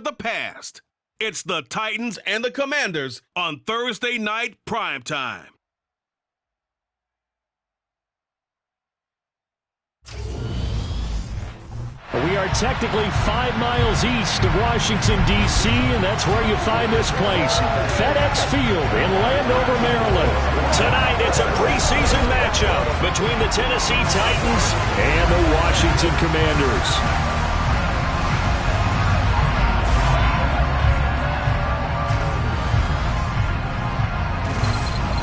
the past. It's the Titans and the Commanders on Thursday night primetime. We are technically 5 miles east of Washington, D.C., and that's where you find this place, FedEx Field in Landover, Maryland. Tonight, it's a preseason matchup between the Tennessee Titans and the Washington Commanders.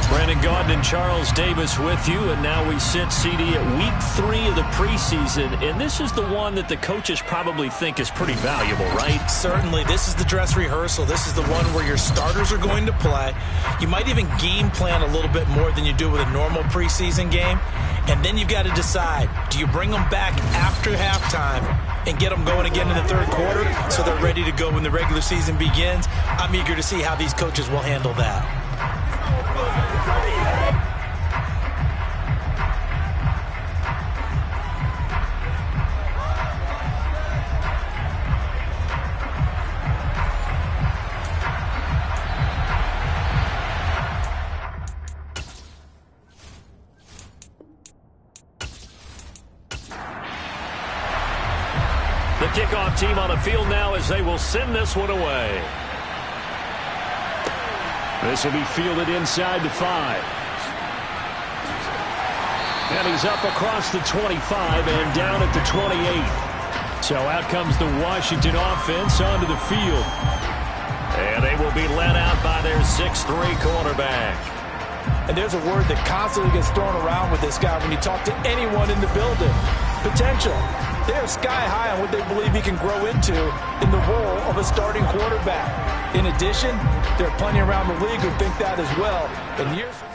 Brandon Gaudin and Charles Davis with you, and now we sit, CD, at week 3 of the preseason, and this is the one that the coaches probably think is pretty valuable, right? Certainly. This is the dress rehearsal. This is the one where your starters are going to play. You might even game plan a little bit more than you do with a normal preseason game, and then you've got to decide, do you bring them back after halftime and get them going again in the third quarter so they're ready to go when the regular season begins? I'm eager to see how these coaches will handle that. The kickoff team on the field now as they will send this one away. This will be fielded inside the 5. And he's up across the 25 and down at the 28. So out comes the Washington offense onto the field. And they will be led out by their 6'3 quarterback. And there's a word that constantly gets thrown around with this guy when you talk to anyone in the building. Potential. They are sky high on what they believe he can grow into in the role of a starting quarterback. In addition, there are plenty around the league who think that as well. And years from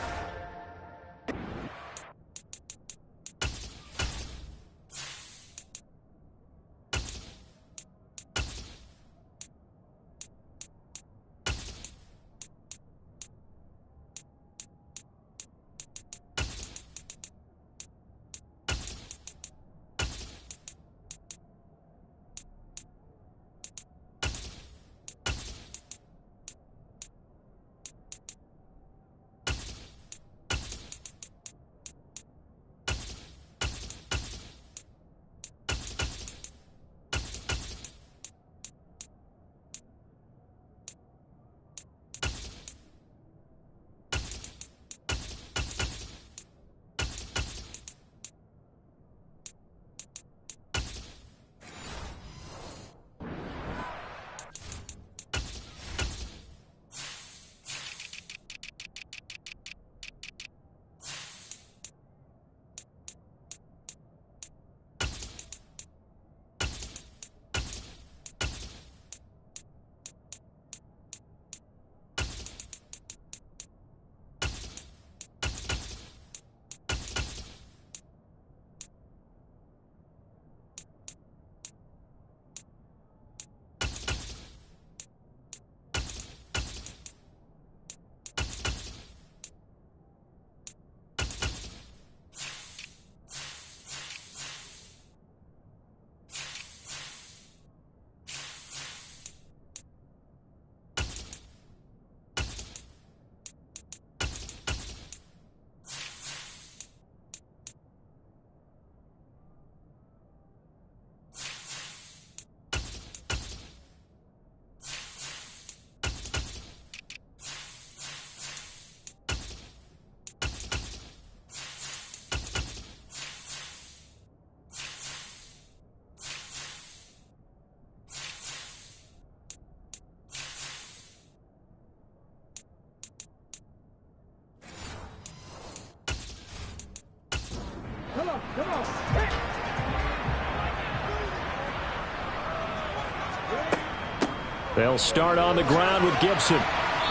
They'll start on the ground with Gibson.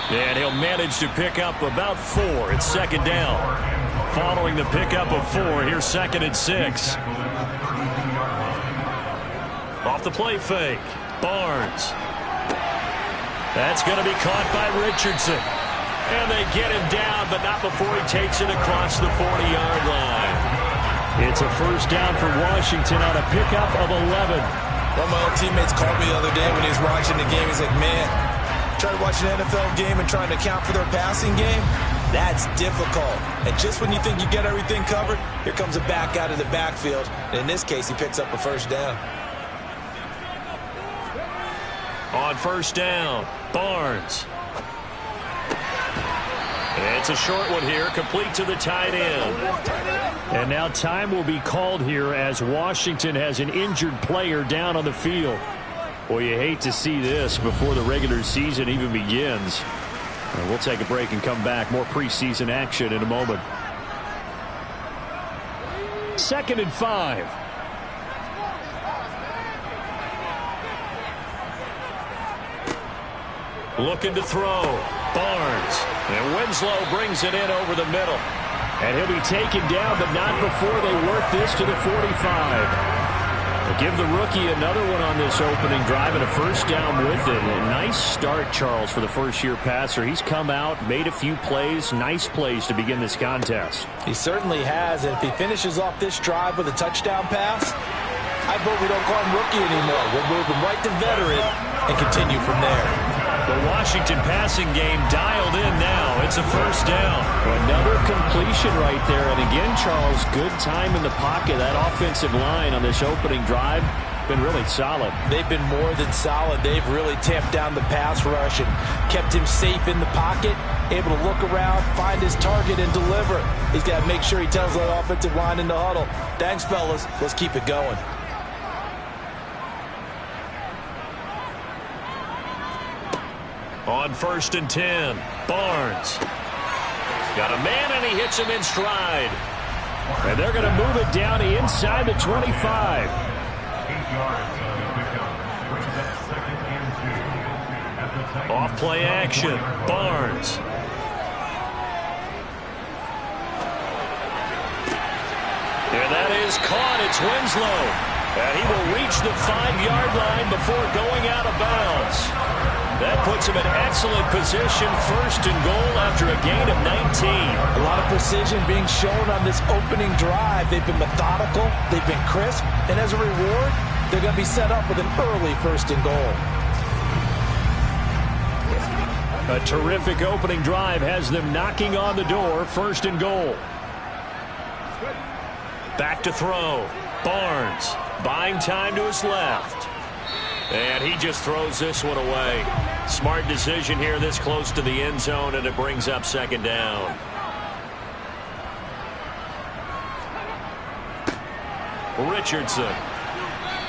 And he'll manage to pick up about 4. It's second down. Following the pickup of 4, here's 2nd and 6. Off the play fake. Barnes. That's going to be caught by Richardson. And they get him down, but not before he takes it across the 40-yard line. It's a first down for Washington on a pickup of 11. One of my old teammates called me the other day when he was watching the game. He's like, man, trying to watch an NFL game and trying to account for their passing game, that's difficult. And just when you think you get everything covered, here comes a back out of the backfield. And in this case, he picks up a first down. On first down, Barnes. It's a short one here, complete to the tight end. And now time will be called here as Washington has an injured player down on the field. Well, you hate to see this before the regular season even begins. And we'll take a break and come back. More preseason action in a moment. 2nd and 5. Looking to throw. Barnes. And Winslow brings it in over the middle. And he'll be taken down, but not before they work this to the 45. They'll give the rookie another one on this opening drive and a first down with it. A nice start, Charles, for the first-year passer. He's come out, made a few plays, nice plays to begin this contest. He certainly has, and if he finishes off this drive with a touchdown pass, I vote we don't call him rookie anymore. We'll move him right to veteran and continue from there. The Washington passing game dialed in now. It's a first down. Another completion right there. And again, Charles, good time in the pocket. That offensive line on this opening drive been really solid. They've been more than solid. They've really tamped down the pass rush and kept him safe in the pocket, able to look around, find his target, and deliver. He's got to make sure he tells the offensive line in the huddle, thanks, fellas. Let's keep it going. On 1st and 10, Barnes. Got a man, and he hits him in stride. And they're going to move it down inside the 25. Off play action, Barnes. And that is caught. It's Winslow. And he will reach the 5-yard line before going out of bounds. That puts him in excellent position, 1st and goal after a gain of 19. A lot of precision being shown on this opening drive. They've been methodical, they've been crisp, and as a reward, they're going to be set up with an early 1st and goal. A terrific opening drive has them knocking on the door, 1st and goal. Back to throw. Barnes buying time to his left. And he just throws this one away. Smart decision here this close to the end zone, and it brings up 2nd down. Richardson.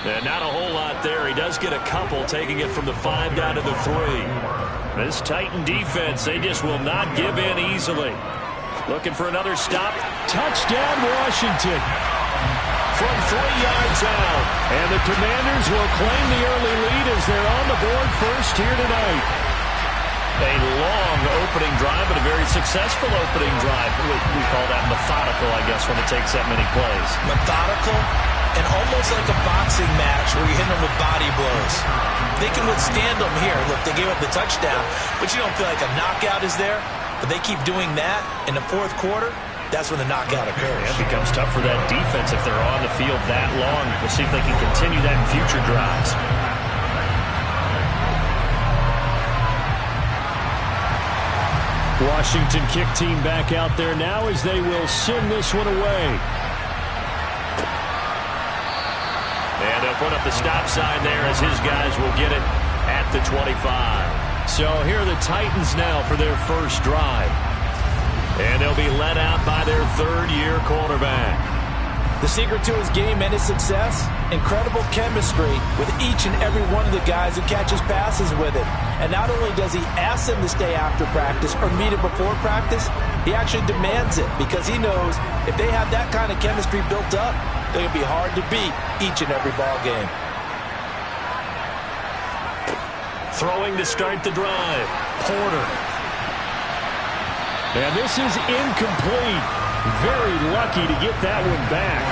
And not a whole lot there. He does get a couple, taking it from the 5 down to the 3. This Titan defense, they just will not give in easily. Looking for another stop. Touchdown, Washington. From 3 yards out. And the Commanders will claim the early lead as they're on the board first here tonight. A long opening drive, but a very successful opening drive. We call that methodical, I guess, when it takes that many plays. Methodical and almost like a boxing match where you hit them with body blows. They can withstand them here. Look, they gave up the touchdown, but you don't feel like a knockout is there. But they keep doing that in the 4th quarter. That's when the knockout occurs. Yeah, it becomes tough for that defense if they're on the field that long. We'll see if they can continue that in future drives. Washington kick team back out there now as they will send this one away. And they'll put up the stop sign there as his guys will get it at the 25. So here are the Titans now for their first drive. And they'll be led out by their 3rd-year quarterback. The secret to his game and his success, incredible chemistry with each and every one of the guys who catches passes with him. And not only does he ask them to stay after practice or meet him before practice, he actually demands it because he knows if they have that kind of chemistry built up, they're going to be hard to beat each and every ball game. Throwing to start the drive, Porter. And this is incomplete. Very lucky to get that one back.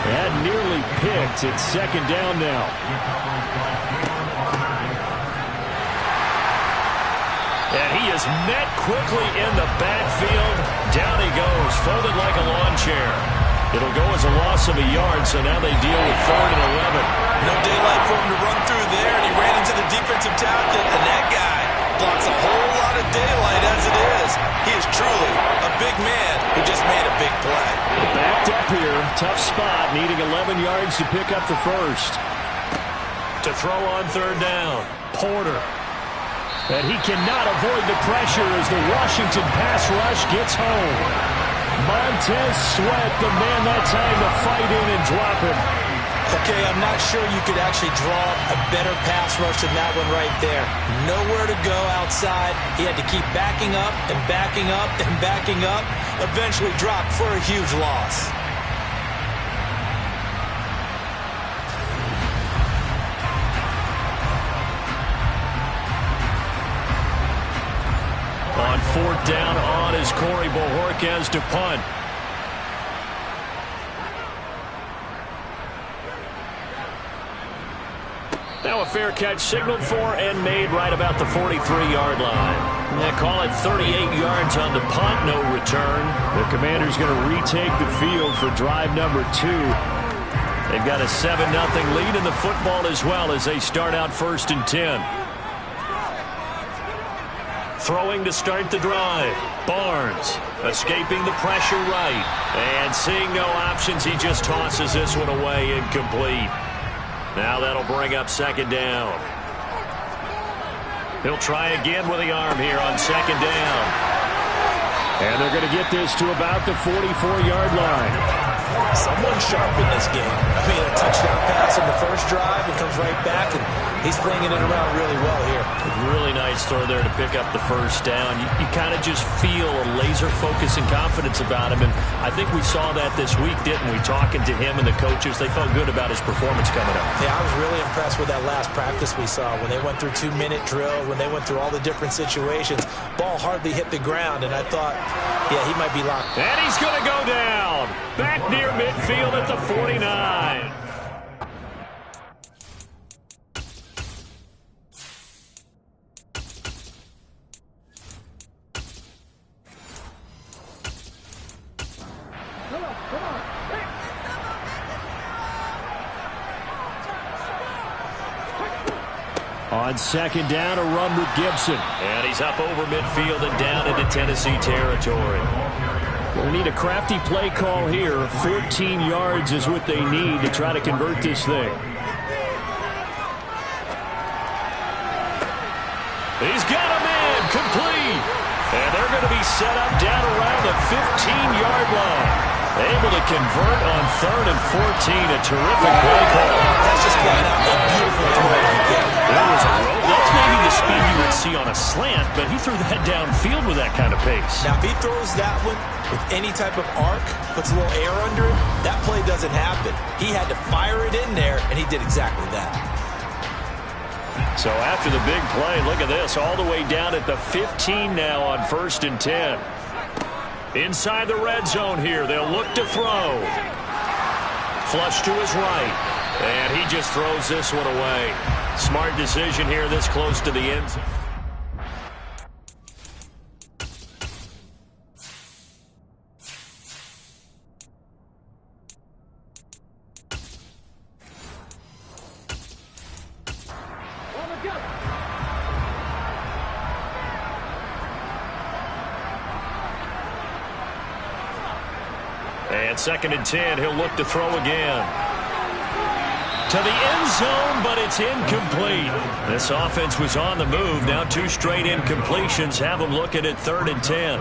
That nearly picked. It's 2nd down now. And he is met quickly in the backfield. Down he goes, folded like a lawn chair. It'll go as a loss of a yard, so now they deal with 3rd and 11. No daylight for him to run through there, and he ran into the defensive tackle, and that guy blocks a whole lot of daylight as it is. He is truly a big man who just made a big play. Backed up here, tough spot, needing 11 yards to pick up the first. To throw on 3rd down, Porter. And he cannot avoid the pressure as the Washington pass rush gets home. Montez Sweat, the man that time to fight in and drop him. Okay, I'm not sure you could actually draw a better pass rush than that one right there. Nowhere to go outside. He had to keep backing up and backing up and backing up. Eventually dropped for a huge loss. On 4th down on is Corey Bojorquez to punt. Now a fair catch signaled for and made right about the 43-yard line. They call it 38 yards on the punt, no return. The Commanders going to retake the field for drive number 2. They've got a 7-0 lead in the football as well as they start out 1st and 10. Throwing to start the drive. Barnes escaping the pressure right. And seeing no options, he just tosses this one away, incomplete. Now that'll bring up 2nd down. He'll try again with the arm here on 2nd down. And they're going to get this to about the 44-yard line. Someone's sharp in this game. I mean, a touchdown pass in the first drive. He comes right back, and he's flinging it around really well here. Really nice throw there to pick up the 1st down. You kind of just feel a laser focus and confidence about him, and I think we saw that this week, didn't we? Talking to him and the coaches, they felt good about his performance coming up. Yeah, I was really impressed with that last practice we saw when they went through 2-minute drill, when they went through all the different situations. Ball hardly hit the ground, and I thought, yeah, he might be locked. And he's going to go down. Back near midfield at the 49. On 2nd down, a run with Gibson. And he's up over midfield and down into Tennessee territory. They need a crafty play call here. 14 yards is what they need to try to convert this thing. He's got a man complete. And they're going to be set up down around the 15-yard line. Able to convert on 3rd and 14. A terrific play call. That's just flat out a beautiful throw. There was a roll. That's maybe the speed you would see on a slant, but he threw that downfield with that kind of pace. Now, if he throws that one with any type of arc, puts a little air under it, that play doesn't happen. He had to fire it in there, and he did exactly that. So after the big play, look at this, all the way down at the 15 now on 1st and 10. Inside the red zone here, they'll look to throw. Flush to his right, and he just throws this one away. Smart decision here this close to the end zone. And 2nd and 10, he'll look to throw again. To the end zone, but it's incomplete. This offense was on the move. Now 2 straight incompletions have them looking at 3rd and 10.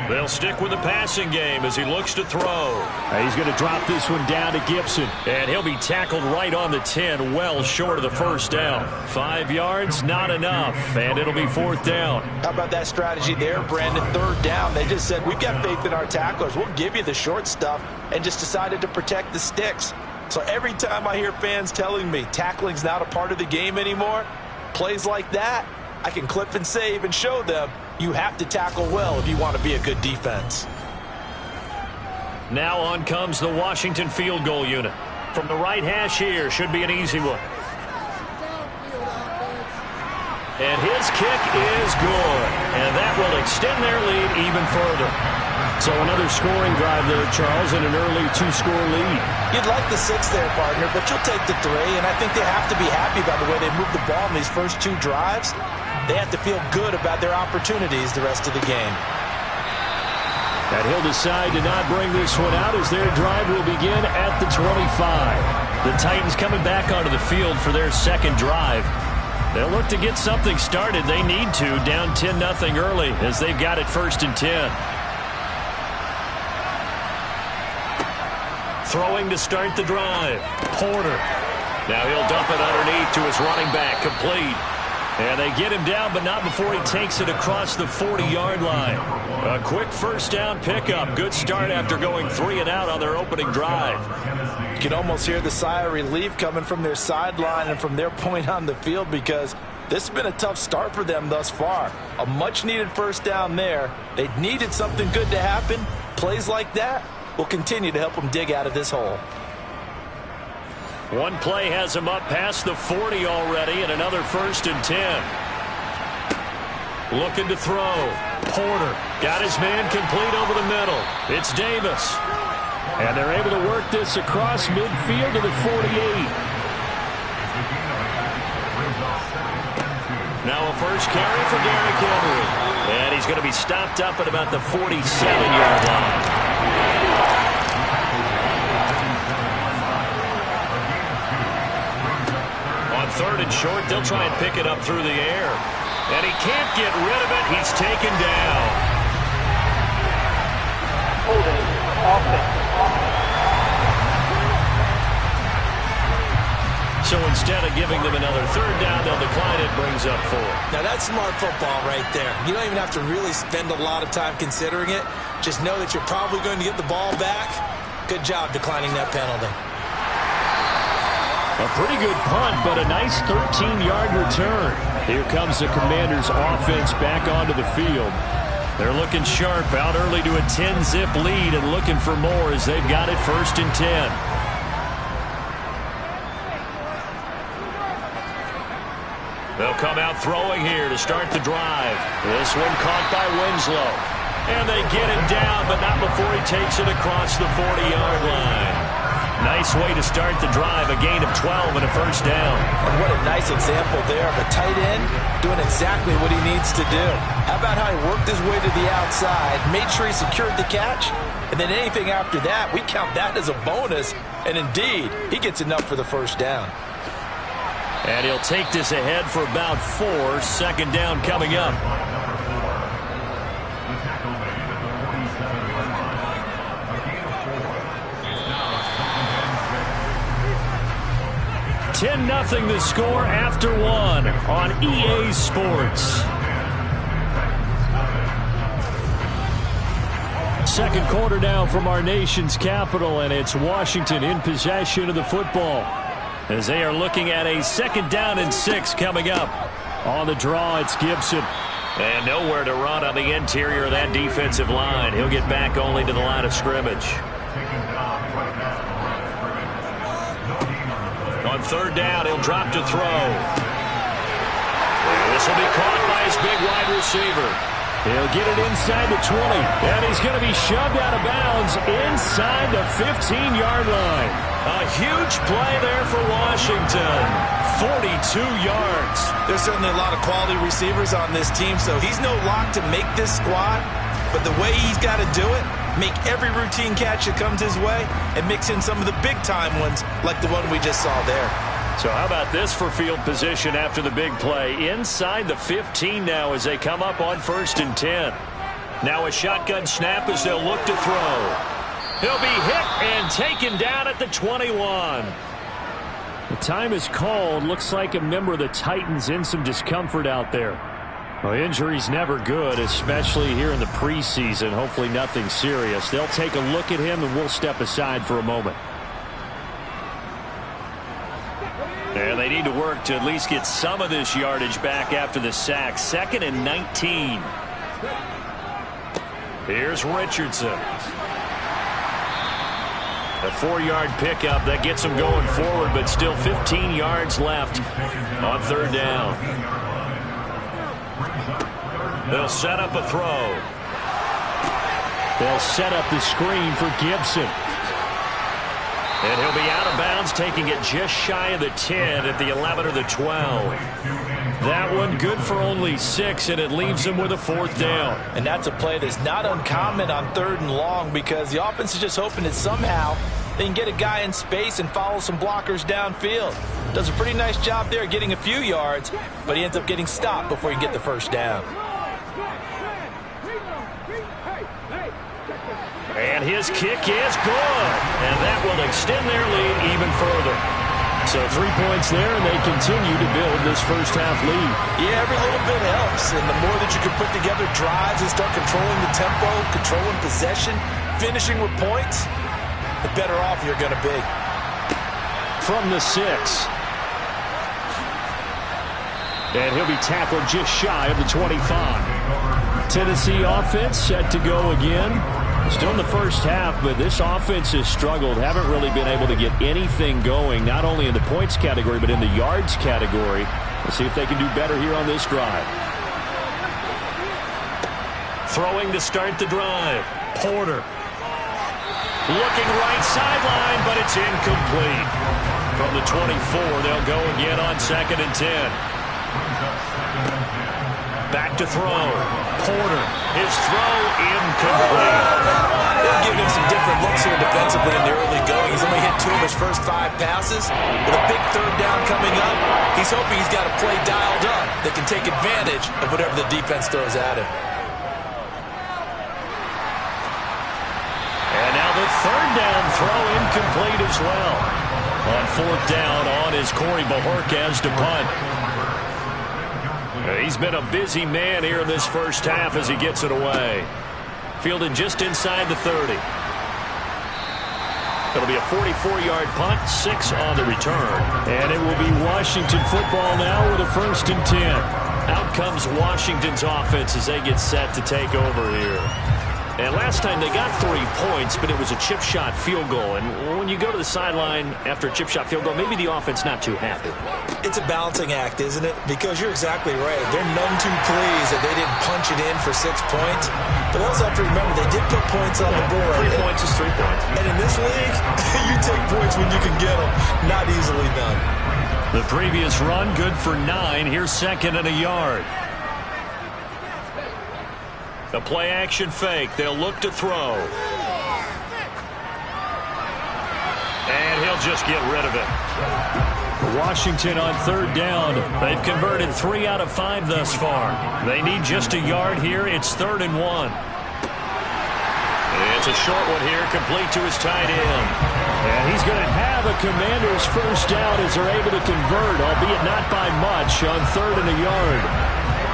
They'll stick with the passing game as he looks to throw. He's going to drop this one down to Gibson. And he'll be tackled right on the 10, well short of the 1st down. 5 yards, not enough, and it'll be 4th down. How about that strategy there, Brandon? 3rd down, they just said, we've got faith in our tacklers. We'll give you the short stuff, and just decided to protect the sticks. So every time I hear fans telling me tackling's not a part of the game anymore, plays like that, I can clip and save and show them you have to tackle well if you want to be a good defense. Now on comes the Washington field goal unit. From the right hash here, should be an easy one. And his kick is good. And that will extend their lead even further. So another scoring drive there, Charles, and an early 2-score lead. You'd like the 6 there, partner, but you'll take the 3, and I think they have to be happy about the way they moved the ball in these first 2 drives. They have to feel good about their opportunities the rest of the game. And he'll decide to not bring this one out as their drive will begin at the 25. The Titans coming back onto the field for their second drive. They'll look to get something started. They need to, down 10-0 early as they've got it 1st and 10. Throwing to start the drive. Porter. Now he'll dump it underneath to his running back. Complete. And they get him down, but not before he takes it across the 40-yard line. A quick first down pickup. Good start after going 3 and out on their opening drive. You can almost hear the sigh of relief coming from their sideline and from their point on the field because this has been a tough start for them thus far. A much-needed first down there. They needed something good to happen. Plays like that will continue to help them dig out of this hole. One play has him up past the 40 already, and another 1st and 10. Looking to throw. Porter got his man complete over the middle. It's Davis. And they're able to work this across midfield to the 48. Now a first carry for Derrick Henry. And he's going to be stopped up at about the 47-yard line. On 3rd and short, they'll try and pick it up through the air. And he can't get rid of it. He's taken down. Holding. Offense. So instead of giving them another 3rd down, they'll decline it, brings up 4. Now that's smart football right there. You don't even have to really spend a lot of time considering it. Just know that you're probably going to get the ball back. Good job declining that penalty. A pretty good punt, but a nice 13-yard return. Here comes the Commanders' offense back onto the field. They're looking sharp, out early to a 10-zip lead and looking for more as they've got it 1st and 10. They'll come out throwing here to start the drive. This one caught by Winslow. And they get him down, but not before he takes it across the 40-yard line. Nice way to start the drive, a gain of 12 and a first down. And what a nice example there of a tight end doing exactly what he needs to do. How about how he worked his way to the outside, made sure he secured the catch, and then anything after that, we count that as a bonus. And indeed, he gets enough for the first down. And he'll take this ahead for about 4. 2nd down coming up. 10-0 the score after 1 on EA Sports. Second quarter now from our nation's capital, and it's Washington in possession of the football as they are looking at a 2nd down and 6 coming up. On the draw, it's Gibson. And nowhere to run on the interior of that defensive line. He'll get back only to the line of scrimmage. On 3rd down, he'll drop to throw. This will be caught by his big wide receiver. He'll get it inside the 20, and he's going to be shoved out of bounds inside the 15-yard line. A huge play there for Washington. 42 yards. There's certainly a lot of quality receivers on this team, so he's no lock to make this squad. But the way he's got to do it, make every routine catch that comes his way, and mix in some of the big-time ones like the one we just saw there. So how about this for field position after the big play? Inside the 15 now as they come up on 1st and 10. Now a shotgun snap as they'll look to throw. He'll be hit and taken down at the 21. The time is called. Looks like a member of the Titans in some discomfort out there. Well, injury's never good, especially here in the preseason. Hopefully nothing serious. They'll take a look at him, and we'll step aside for a moment. And they need to work to at least get some of this yardage back after the sack. 2nd and 19. Here's Richardson. A 4-yard pickup that gets him going forward, but still 15 yards left on 3rd down. They'll set up a throw. They'll set up the screen for Gibson. And he'll be out of bounds, taking it just shy of the 10 at the 11 or the 12. That one good for only 6, and it leaves them with a 4th down. And that's a play that's not uncommon on 3rd and long, because the offense is just hoping that somehow they can get a guy in space and follow some blockers downfield. Does a pretty nice job there getting a few yards, but he ends up getting stopped before he can get the 1st down. And his kick is good. And that will extend their lead even further. So 3 points there, and they continue to build this first half lead. Yeah, every little bit helps. And the more that you can put together drives and start controlling the tempo, controlling possession, finishing with points, the better off you're going to be. From the 6. And he'll be tackled just shy of the 25. Tennessee offense set to go again. Still in the first half, but this offense has struggled. Haven't really been able to get anything going, not only in the points category, but in the yards category. Let's see if they can do better here on this drive. Throwing to start the drive. Porter. Looking right sideline, but it's incomplete. From the 24, they'll go again on 2nd and 10. Back to throw. Porter. His throw incomplete. They'll give him some different looks here defensively in the early going. He's only hit 2 of his first 5 passes. With a big 3rd down coming up, he's hoping he's got a play dialed up that can take advantage of whatever the defense throws at him. And now the 3rd down throw incomplete as well. On 4th down on is Corey Bajorquez to punt. He's been a busy man here in this first half as he gets it away. Fielded just inside the 30. It'll be a 44-yard punt, 6 on the return. And it will be Washington football now with a 1st and 10. Out comes Washington's offense as they get set to take over here. And last time they got 3 points, but it was a chip shot field goal. And when you go to the sideline after a chip shot field goal, maybe the offense not too happy. It's a balancing act, isn't it? Because you're exactly right. They're none too pleased that they didn't punch it in for 6 points. But also have to remember, they did put points on the board. 3 points is 3 points. And in this league, you take points when you can get them. Not easily done. The previous run, good for 9. Here's 2nd and a yard. The play-action fake. They'll look to throw. And he'll just get rid of it. Washington on 3rd down. They've converted 3 out of 5 thus far. They need just a yard here. It's 3rd and 1. It's a short one here, complete to his tight end. And he's going to have a Commander's 1st down as they're able to convert, albeit not by much, on 3rd and a yard.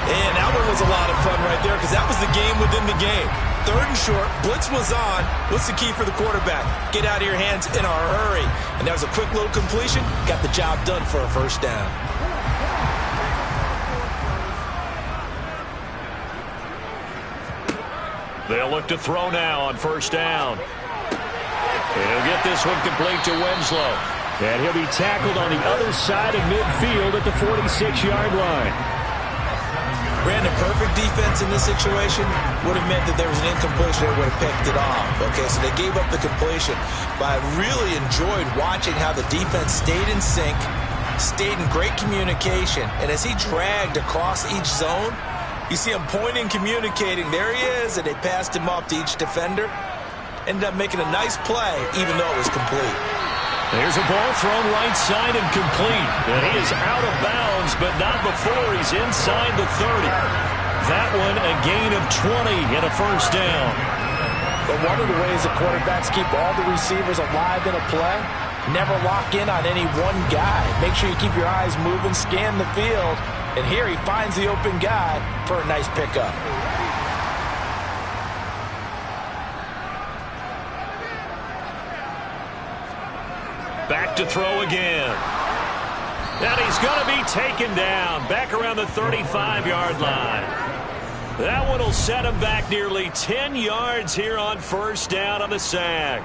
And that one was a lot of fun right there, because that was the game within the game. 3rd and short, blitz was on. What's the key for the quarterback? Get out of your hands in a hurry. And that was a quick little completion. Got the job done for a 1st down. They'll look to throw now on 1st down. And he'll get this one complete to Winslow. And he'll be tackled on the other side of midfield at the 46-yard line. Ran a perfect defense in this situation. Would have meant that there was an incompletion. They would have picked it off. Okay, so they gave up the completion. But I really enjoyed watching how the defense stayed in sync, stayed in great communication. And as he dragged across each zone, you see him pointing, communicating. There he is, and they passed him off to each defender. Ended up making a nice play, even though it was complete. There's a ball thrown right side and complete. And he is out of bounds, but not before he's inside the 30. That one a gain of 20 and a 1st down. But one of the ways that quarterbacks keep all the receivers alive in a play, never lock in on any one guy. Make sure you keep your eyes moving, scan the field. And here he finds the open guy for a nice pickup. Back to throw again. And he's going to be taken down back around the 35-yard line. That one will set him back nearly 10 yards here on 1st down on the sack.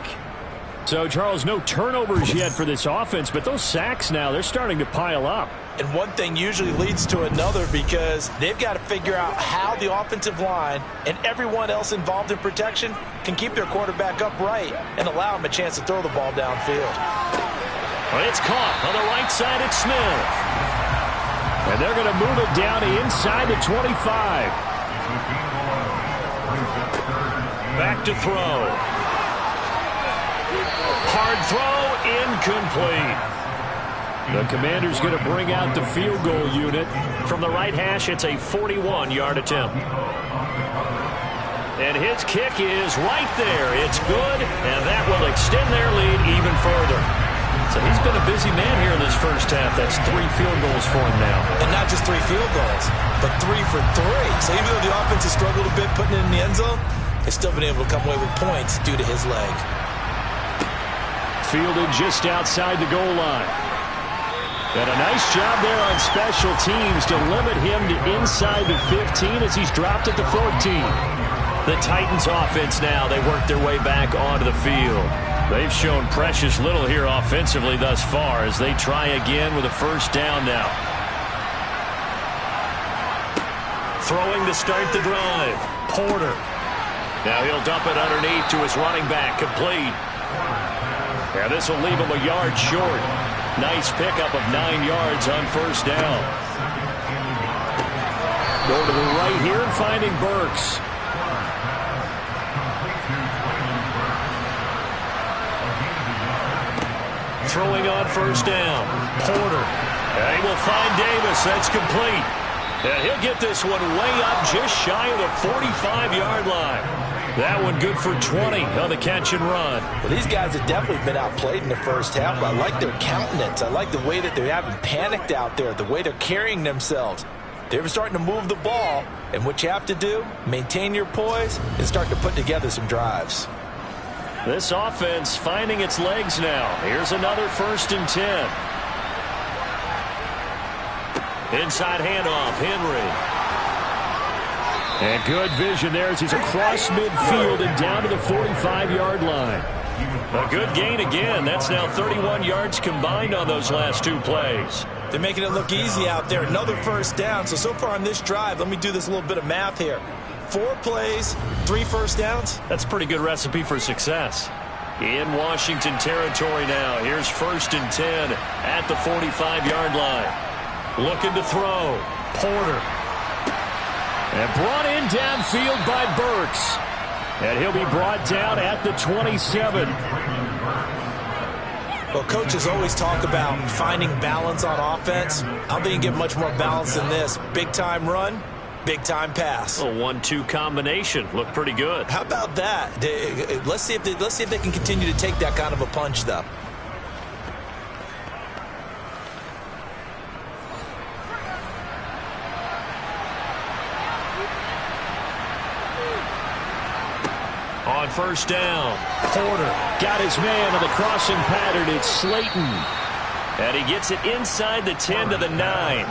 So, Charles, no turnovers yet for this offense, but those sacks now, they're starting to pile up. And one thing usually leads to another because they've got to figure out how the offensive line and everyone else involved in protection can keep their quarterback upright and allow him a chance to throw the ball downfield. Well, it's caught on the right side. It's Smith. And they're going to move it down to inside the 25. Back to throw. Hard throw, incomplete. The Commanders going to bring out the field goal unit. From the right hash, it's a 41-yard attempt. And his kick is right there. It's good, and that will extend their lead even further. So he's been a busy man here in this first half. That's 3 field goals for him now. And not just 3 field goals, but 3 for 3. So even though the offense has struggled a bit putting it in the end zone, they've still been able to come away with points due to his leg. Fielded just outside the goal line. And a nice job there on special teams to limit him to inside the 15 as he's dropped at the 14. The Titans offense now, they work their way back onto the field. They've shown precious little here offensively thus far as they try again with a first down now. Throwing to start the drive. Porter. Now he'll dump it underneath to his running back, complete. Yeah, this will leave him a yard short. Nice pickup of 9 yards on first down. Going to the right here and finding Burks. Throwing on first down. Porter. And he will find Davis. That's complete. And he'll get this one way up just shy of the 45-yard line. That one good for 20 on the catch and run. Well, these guys have definitely been outplayed in the first half. I like their countenance. I like the way that they haven't panicked out there, the way they're carrying themselves. They're starting to move the ball, and what you have to do, maintain your poise and start to put together some drives. This offense finding its legs now. Here's another 1st and 10. Inside handoff, Henry. And good vision there as he's across midfield and down to the 45-yard line. A good gain again. That's now 31 yards combined on those last 2 plays. They're making it look easy out there. Another first down. So far on this drive, let me do this little bit of math here. 4 plays, 3 first downs. That's a pretty good recipe for success. In Washington territory now. Here's 1st and 10 at the 45-yard line. Looking to throw. Porter. And brought in downfield by Burks. And he'll be brought down at the 27. Well, coaches always talk about finding balance on offense. I don't think you get much more balance than this. Big-time run, big-time pass. A 1-2 combination. Looked pretty good. How about that? Let's see if they can continue to take that kind of a punch, though. On first down, Porter got his man on the crossing pattern. It's Slayton. And he gets it inside the 10 to the 9.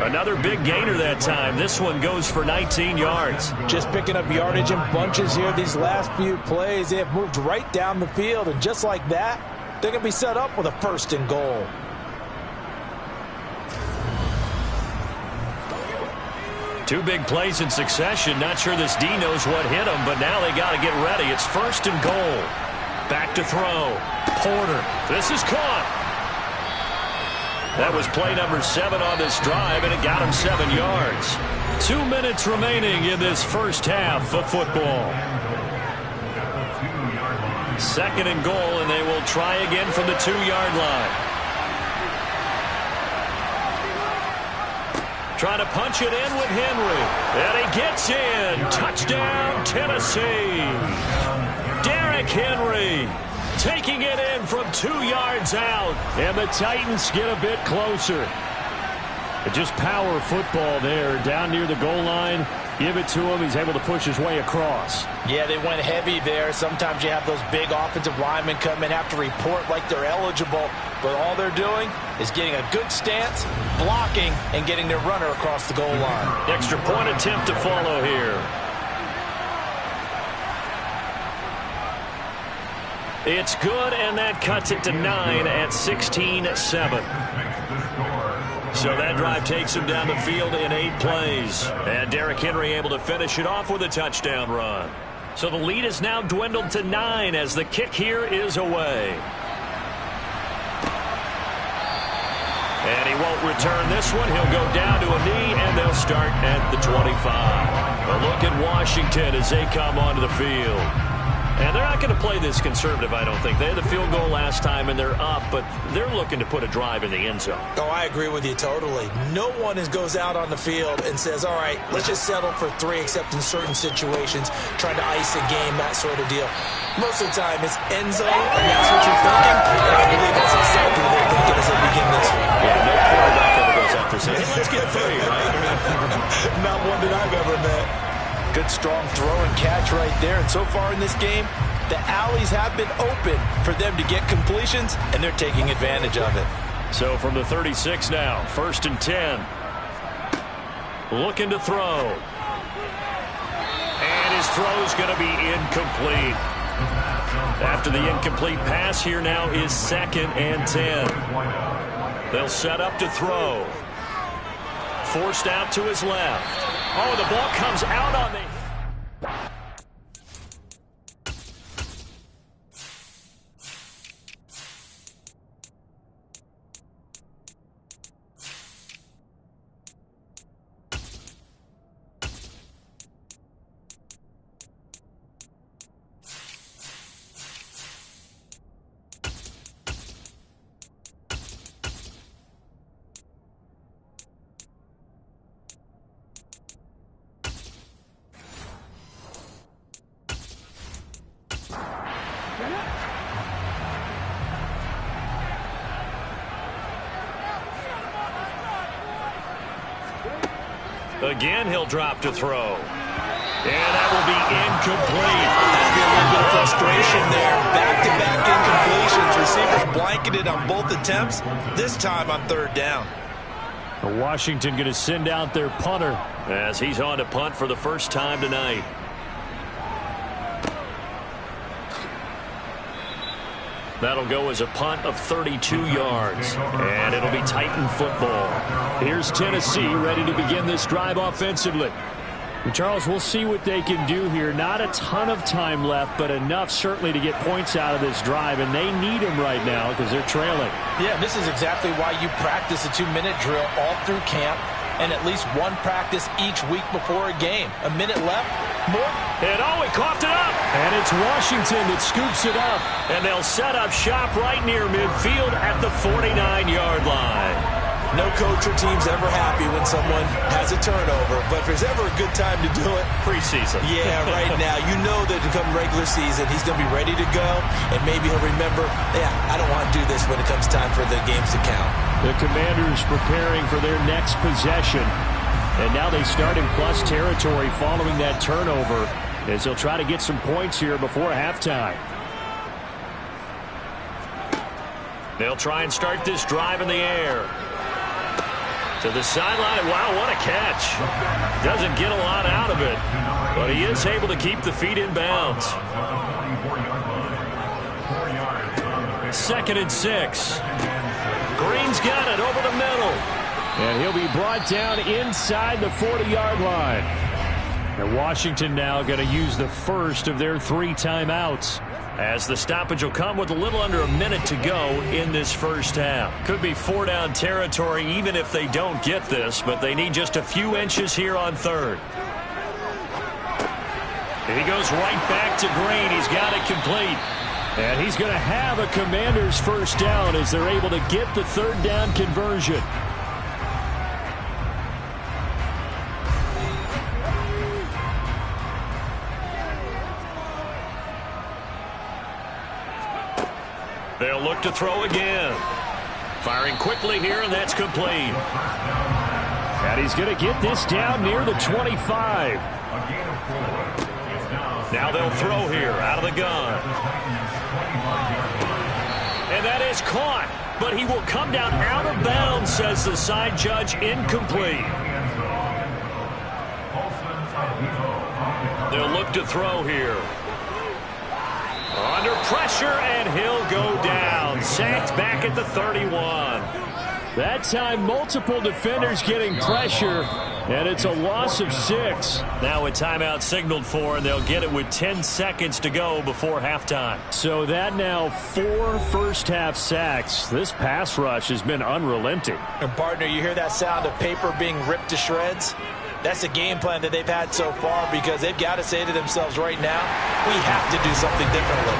Another big gainer that time. This one goes for 19 yards. Just picking up yardage in bunches here these last few plays. They have moved right down the field, and just like that, they're going to be set up with a 1st and goal. Two big plays in succession. Not sure this D knows what hit him, but now they got to get ready. It's 1st and goal. Back to throw. Porter. This is caught. That was play number 7 on this drive, and it got him 7 yards. 2 minutes remaining in this first half of football. 2nd and goal, and they will try again from the 2-yard line. Trying to punch it in with Henry. And he gets in. Touchdown, Tennessee. Derrick Henry taking it in from 2 yards out. And the Titans get a bit closer. Just power football there down near the goal line. Give it to him. He's able to push his way across. Yeah, they went heavy there. Sometimes you have those big offensive linemen come in, have to report like they're eligible. But all they're doing is getting a good stance, blocking, and getting their runner across the goal line. Extra point attempt to follow here. It's good, and that cuts it to 9 at 16-7. So that drive takes him down the field in 8 plays. And Derrick Henry able to finish it off with a touchdown run. So the lead is now dwindled to 9 as the kick here is away. And he won't return this one. He'll go down to a knee, and they'll start at the 25. A look at Washington as they come onto the field. And they're not going to play this conservative, I don't think. They had the field goal last time, and they're up, but they're looking to put a drive in the end zone. Oh, I agree with you totally. No one goes out on the field and says, all right, let's just settle for 3, except in certain situations, trying to ice a game, that sort of deal. Most of the time, it's end zone, and that's what you're thinking. And I believe that's exactly what they're thinking as they begin this week. Yeah, no quarterback ever goes out there saying, hey, let's get 3, right? Not one that I've ever met. Good strong throw and catch right there. And so far in this game, the alleys have been open for them to get completions, and they're taking advantage of it. So from the 36 now, 1st and 10. Looking to throw. And his throw's going to be incomplete. After the incomplete pass, here now is 2nd and 10. They'll set up to throw. Forced out to his left. Oh, the ball comes out on the... Again, he'll drop to throw. And that will be incomplete. There'll be a little bit of frustration there. Back-to-back incompletions. Receivers blanketed on both attempts, this time on 3rd down. Washington going to send out their punter as he's on to punt for the first time tonight. That'll go as a punt of 32 yards. And it'll be Titan football. Here's Tennessee ready to begin this drive offensively. Charles, we'll see what they can do here. Not a ton of time left, but enough certainly to get points out of this drive, and they need them right now because they're trailing. Yeah, this is exactly why you practice a 2-minute drill all through camp and at least one practice each week before a game. A minute left, more. And oh, he coughed it up. And it's Washington that scoops it up. And they'll set up shop right near midfield at the 49-yard line. No coach or team's ever happy when someone has a turnover, but if there's ever a good time to do it, preseason. Yeah, right now. You know that to come regular season, he's going to be ready to go, and maybe he'll remember, yeah, I don't want to do this when it comes time for the games to count. The Commanders preparing for their next possession, and now they start in plus territory following that turnover as they'll try to get some points here before halftime. They'll try and start this drive in the air. To the sideline. Wow, what a catch. Doesn't get a lot out of it, but he is able to keep the feet in bounds. 2nd and 6. Green's got it over the middle. And he'll be brought down inside the 40-yard line. And Washington now going to use the first of their 3 timeouts, as the stoppage will come with a little under a minute to go in this first half. Could be 4-down territory even if they don't get this, but they need just a few inches here on 3rd. He goes right back to Green. He's got it complete. And he's going to have a Commander's first down as they're able to get the 3rd down conversion. They'll look to throw again. Firing quickly here, and that's complete. And he's going to get this down near the 25. Now they'll throw here out of the gun. And that is caught, but he will come down out of bounds, says the side judge, incomplete. They'll look to throw here. Under pressure, and he'll go down. Sacked back at the 31. That time, multiple defenders getting pressure, and it's a loss of 6. Now a timeout signaled for, and they'll get it with 10 seconds to go before halftime. So that now 4 first-half sacks. This pass rush has been unrelenting. And, partner, you hear that sound of paper being ripped to shreds? That's a game plan that they've had so far because they've got to say to themselves right now, we have to do something differently.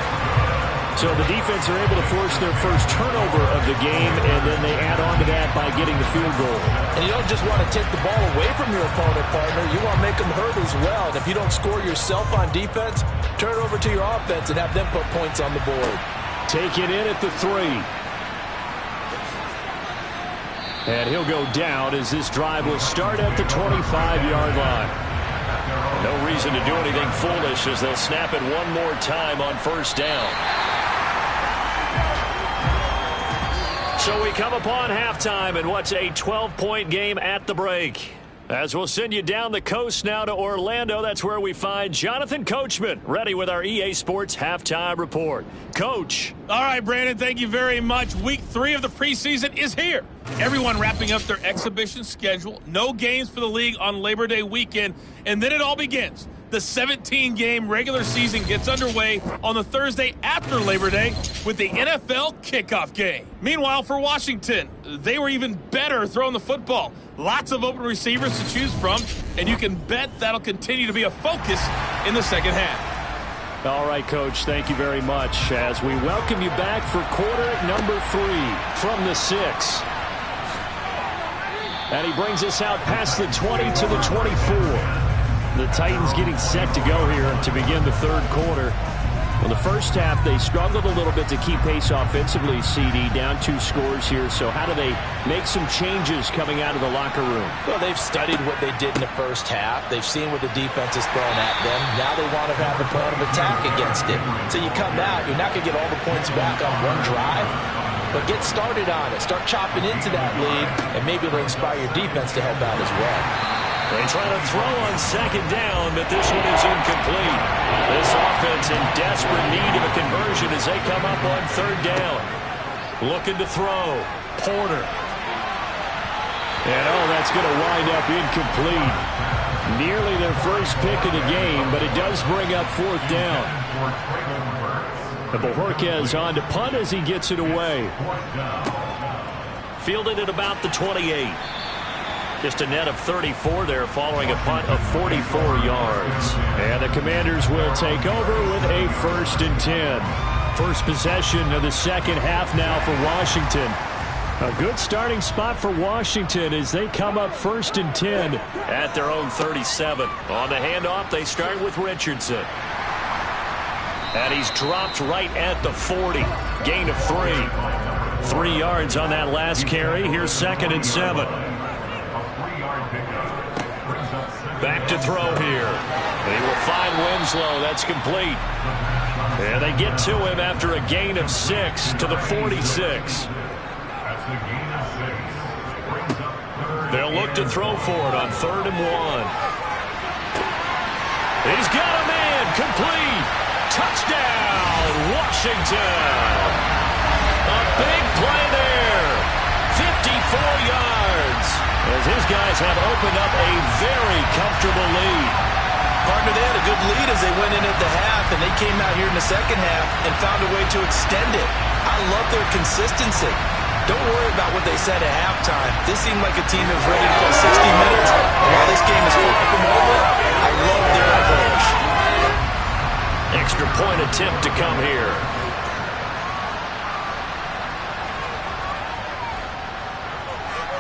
So the defense are able to force their first turnover of the game, and then they add on to that by getting the field goal. And you don't just want to take the ball away from your opponent, partner. You want to make them hurt as well. And if you don't score yourself on defense, turn it over to your offense and have them put points on the board. Take it in at the 3. And he'll go down as this drive will start at the 25-yard line. No reason to do anything foolish as they'll snap it one more time on first down. So we come upon halftime in what's a 12-point game at the break. As we'll send you down the coast now to Orlando, that's where we find Jonathan Coachman, ready with our EA Sports Halftime Report. Coach. All right, Brandon, thank you very much. Week 3 of the preseason is here. Everyone wrapping up their exhibition schedule. No games for the league on Labor Day weekend, and then it all begins. The 17-game regular season gets underway on the Thursday after Labor Day with the NFL kickoff game. Meanwhile, for Washington, they were even better throwing the football. Lots of open receivers to choose from, and you can bet that'll continue to be a focus in the second half. All right, Coach, thank you very much as we welcome you back for quarter number 3 from the 6. And he brings us out past the 20 to the 24. The Titans getting set to go here to begin the third quarter. Well, the first half, they struggled a little bit to keep pace offensively, CD, down 2 scores here. So how do they make some changes coming out of the locker room? Well, they've studied what they did in the first half. They've seen what the defense has thrown at them. Now they want to have a plan of attack against it. So you come out, you're not going to get all the points back on one drive, but get started on it. Start chopping into that lead, and maybe it'll inspire your defense to help out as well. They try to throw on second down, but this one is incomplete. This offense in desperate need of a conversion as they come up on third down. Looking to throw. Porter. And, that's going to wind up incomplete. Nearly their first pick of the game, but it does bring up fourth down. And Bojorquez on to punt as he gets it away. Fielded at about the 28. Just a net of 34 there following a punt of 44 yards. And the Commanders will take over with a 1st and 10. First possession of the second half now for Washington. A good starting spot for Washington as they come up 1st and 10 at their own 37. On the handoff, they start with Richardson. And he's dropped right at the 40. Gain of 3. 3 yards on that last carry. Here's 2nd and 7. Back to throw here. They will find Winslow. That's complete. And they get to him after a gain of 6 to the 46. They'll look to throw for it on 3rd and 1. He's got a man. Complete. Touchdown, Washington. A big play there. 54 yards. As his guys have opened up a very comfortable lead. Partner, they had a good lead as they went in at the half, and they came out here in the second half and found a way to extend it. I love their consistency. Don't worry about what they said at halftime. This seemed like a team that was ready to play 60 minutes. And while this game is far from over, I love their approach. Extra point attempt to come here.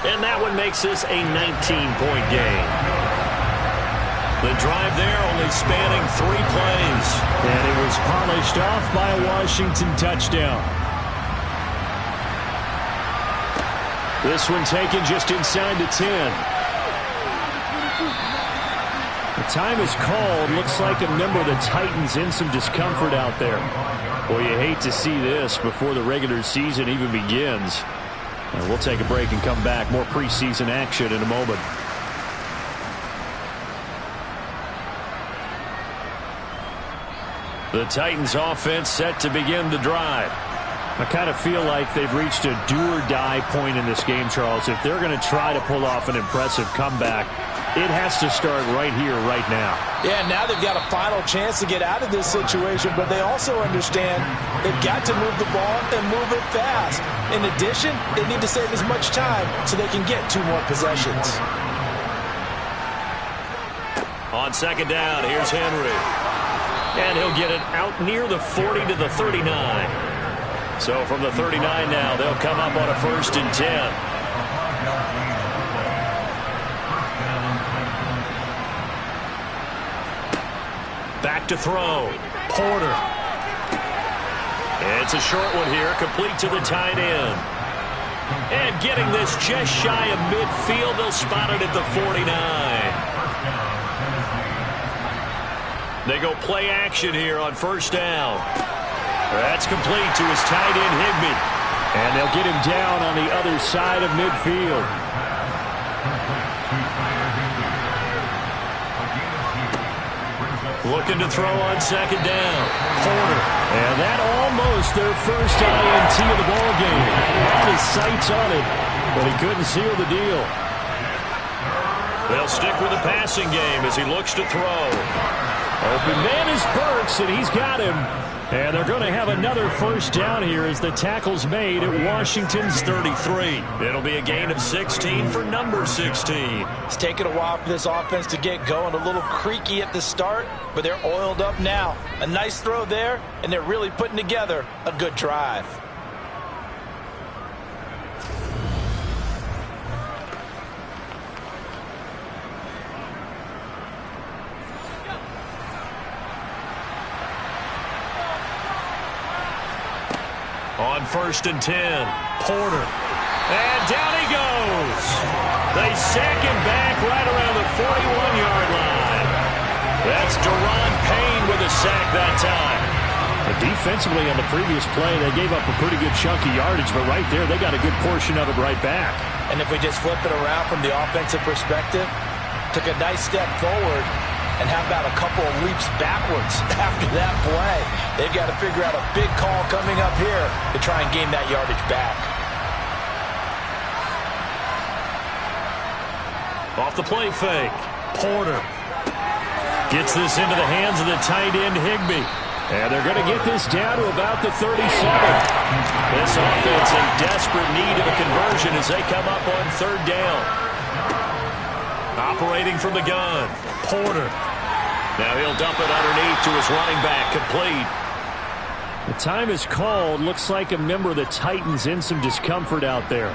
And that one makes this a 19-point game. The drive there only spanning 3 plays. And it was polished off by a Washington touchdown. This one taken just inside the 10. The time is called. Looks like a member of the Titans in some discomfort out there. Boy, you hate to see this before the regular season even begins. And we'll take a break and come back. More preseason action in a moment. The Titans offense set to begin the drive. I kind of feel like they've reached a do-or-die point in this game, Charles. If they're going to try to pull off an impressive comeback, it has to start right here, right now. Yeah, now they've got a final chance to get out of this situation, but they also understand they've got to move the ball and move it fast. In addition, they need to save as much time so they can get 2 more possessions. On second down, here's Henry. And he'll get it out near the 40 to the 39. So from the 39 now, they'll come up on a 1st and 10. Back to throw. Porter. It's a short one here, complete to the tight end. And getting this just shy of midfield, they'll spot it at the 49. They go play action here on 1st down. That's complete to his tight end, Higbee. And they'll get him down on the other side of midfield. Looking to throw on 2nd down. Porter. And that almost their first INT of the ball game. Had his sights on it, but he couldn't seal the deal. They'll stick with the passing game as he looks to throw. Open man is Burks, and he's got him. And they're going to have another 1st down here as the tackle's made at Washington's 33. It'll be a gain of 16 for number 16. It's taken a while for this offense to get going. A little creaky at the start, but they're oiled up now. A nice throw there, and they're really putting together a good drive. On 1st and 10, Porter. And down he goes. They sack him back right around the 41-yard line. That's Deron Payne with a sack that time. But defensively on the previous play, they gave up a pretty good chunk of yardage, but right there, they got a good portion of it right back. And if we just flip it around from the offensive perspective, took a nice step forward, and how about a couple of leaps backwards after that play? They've got to figure out a big call coming up here to try and gain that yardage back. Off the play fake, Porter gets this into the hands of the tight end, Higbee. And they're going to get this down to about the 37. This offense in desperate need of a conversion as they come up on 3rd down. Operating from the gun, Porter. Now he'll dump it underneath to his running back, complete. The time is called. Looks like a member of the Titans in some discomfort out there.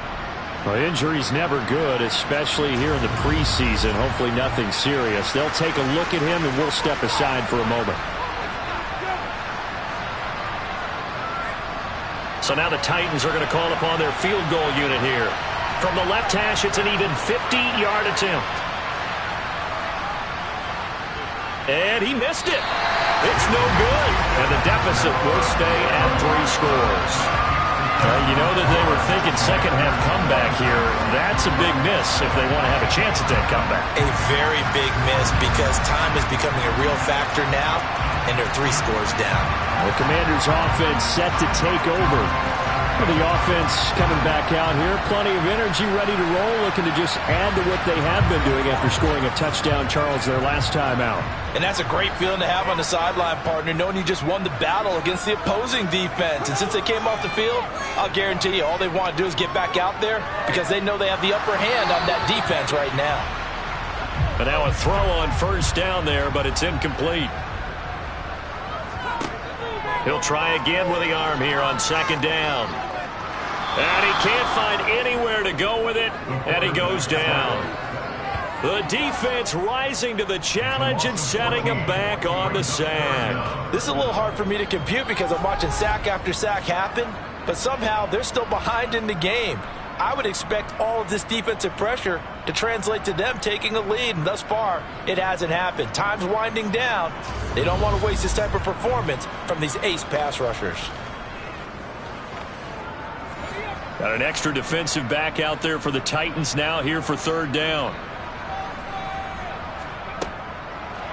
Well, injury's never good, especially here in the preseason. Hopefully nothing serious. They'll take a look at him, and we'll step aside for a moment. So now the Titans are going to call upon their field goal unit here. From the left hash, it's an even 50-yard attempt. And he missed it. It's no good. And the deficit will stay at 3 scores. You know that they were thinking second-half comeback here. That's a big miss if they want to have a chance at that comeback. A very big miss because time is becoming a real factor now, and they're 3 scores down. The Commanders' offense set to take over. The offense coming back out here. Plenty of energy, ready to roll, looking to just add to what they have been doing after scoring a touchdown, Charles, their last time out. And that's a great feeling to have on the sideline, partner, knowing you just won the battle against the opposing defense. And since they came off the field, I'll guarantee you all they want to do is get back out there because they know they have the upper hand on that defense right now. But now a throw on 1st down there, but it's incomplete. He'll try again with the arm here on 2nd down. And he can't find anywhere to go with it, and he goes down. The defense rising to the challenge and setting him back on the sack. This is a little hard for me to compute because I'm watching sack after sack happen, but somehow they're still behind in the game. I would expect all of this defensive pressure to translate to them taking a lead, and thus far, it hasn't happened. Time's winding down. They don't want to waste this type of performance from these ace pass rushers. Got an extra defensive back out there for the Titans now here for 3rd down.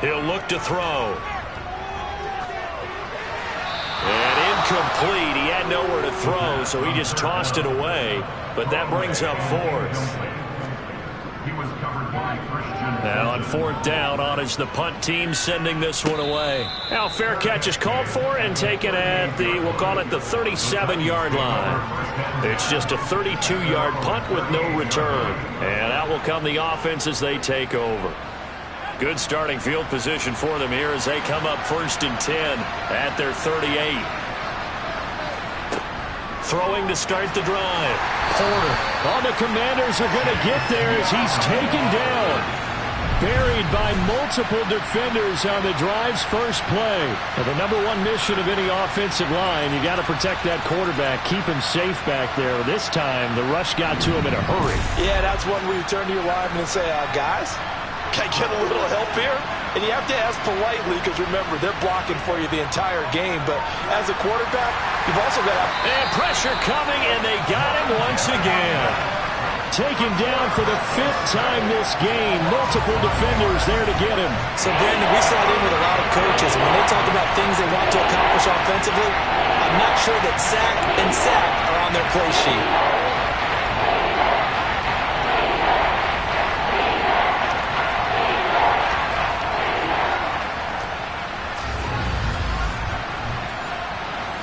He'll look to throw. incomplete. He had nowhere to throw, so he just tossed it away. But that brings up fourth. Now on fourth down, on is the punt team sending this one away. Now fair catch is called for and taken at the, we'll call it the 37-yard line. It's just a 32-yard punt with no return. And out will come the offense as they take over. Good starting field position for them here as they come up 1st and 10 at their 38. Throwing to start the drive. Porter. All the Commanders are going to get there as he's taken down. Buried by multiple defenders on the drive's first play. And the number one mission of any offensive line, you got to protect that quarterback, keep him safe back there. This time, the rush got to him in a hurry. Yeah, that's one where you turn to your lineman and say, guys, can I get a little help here? And you have to ask politely because, remember, they're blocking for you the entire game. But as a quarterback, you've also got to... And pressure coming, and they got him once again. Taken down for the 5th time this game. Multiple defenders there to get him. So, Brandon, we saw it in with a lot of coaches. And when they talk about things they want to accomplish offensively, I'm not sure that sack and sack are on their play sheet.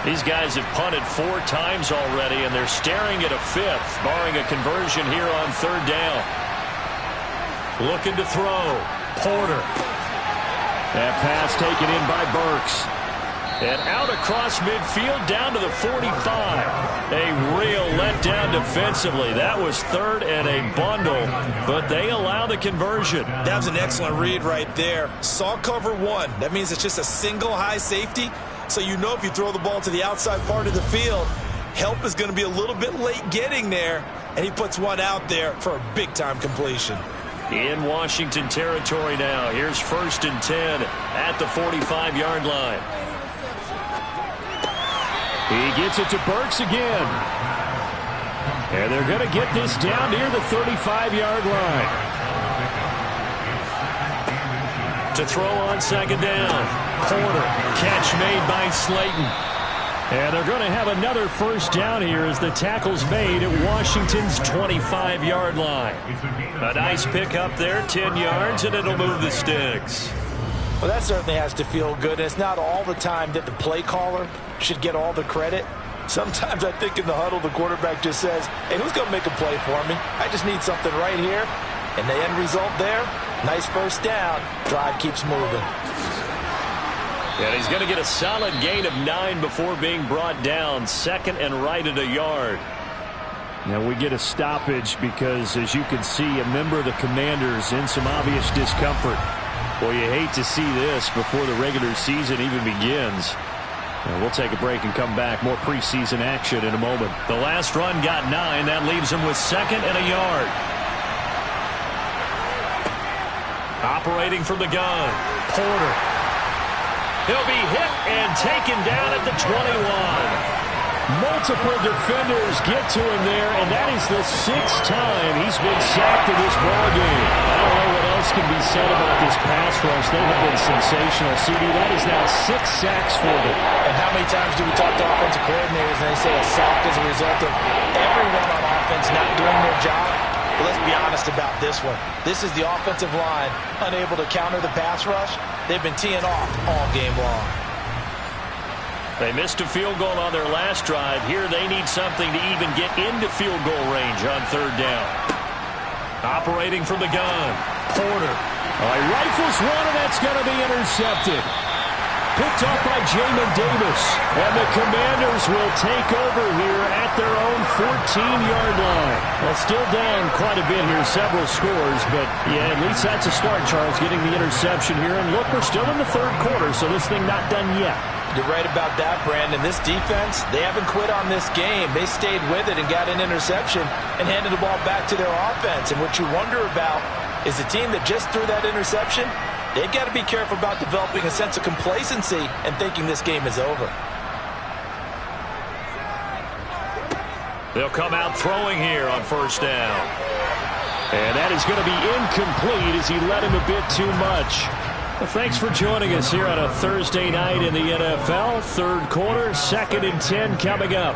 These guys have punted 4 times already, and they're staring at a 5th, barring a conversion here on 3rd down. Looking to throw. Porter. That pass taken in by Burks. And out across midfield down to the 45. A real letdown defensively. That was 3rd and a bundle, but they allow the conversion. That was an excellent read right there. Saw cover 1. That means it's just a single high safety. So you know if you throw the ball to the outside part of the field, help is going to be a little bit late getting there, and he puts one out there for a big-time completion. In Washington territory now. Here's 1st and 10 at the 45-yard line. He gets it to Burks again. And they're going to get this down near the 35-yard line. To throw on 2nd down. Porter. Catch made by Slayton. And they're going to have another 1st down here as the tackle's made at Washington's 25-yard line. A nice pickup there, 10 yards, and it'll move the sticks. Well, that certainly has to feel good. It's not all the time that the play caller should get all the credit. Sometimes I think in the huddle, the quarterback just says, hey, who's going to make a play for me? I just need something right here. And the end result there, nice 1st down. Drive keeps moving. And he's going to get a solid gain of 9 before being brought down. 2nd and right at a yard. Now we get a stoppage because, as you can see, a member of the Commanders in some obvious discomfort. Well, you hate to see this before the regular season even begins. Now we'll take a break and come back. More preseason action in a moment. The last run got 9. That leaves him with 2nd and a yard. Operating from the gun. Porter. He'll be hit and taken down at the 21. Multiple defenders get to him there, and that is the 6th time he's been sacked in this ballgame. I don't know what else can be said about this pass rush. They have been sensational. CD, that is now 6 sacks for them. And how many times do we talk to offensive coordinators and they say a sack is a result of everyone on offense not doing their job? But let's be honest about this one. This is the offensive line unable to counter the pass rush. They've been teeing off all game long. They missed a field goal on their last drive. Here they need something to even get into field goal range on 3rd down. Operating from the gun. Porter. He rifles one, and that's going to be intercepted. Picked up by Jamin Davis. And the Commanders will take over here at their own 14-yard line. Well, still down quite a bit here, several scores, but yeah, at least that's a start, Charles, getting the interception here. And look, we're still in the 3rd quarter, so this thing not done yet. You're right about that, Brandon. This defense, they haven't quit on this game. They stayed with it and got an interception and handed the ball back to their offense. And what you wonder about is the team that just threw that interception, they've got to be careful about developing a sense of complacency and thinking this game is over. They'll come out throwing here on 1st down. And that is going to be incomplete as he led him a bit too much. Well, thanks for joining us here on a Thursday night in the NFL. Third quarter, 2nd and 10 coming up.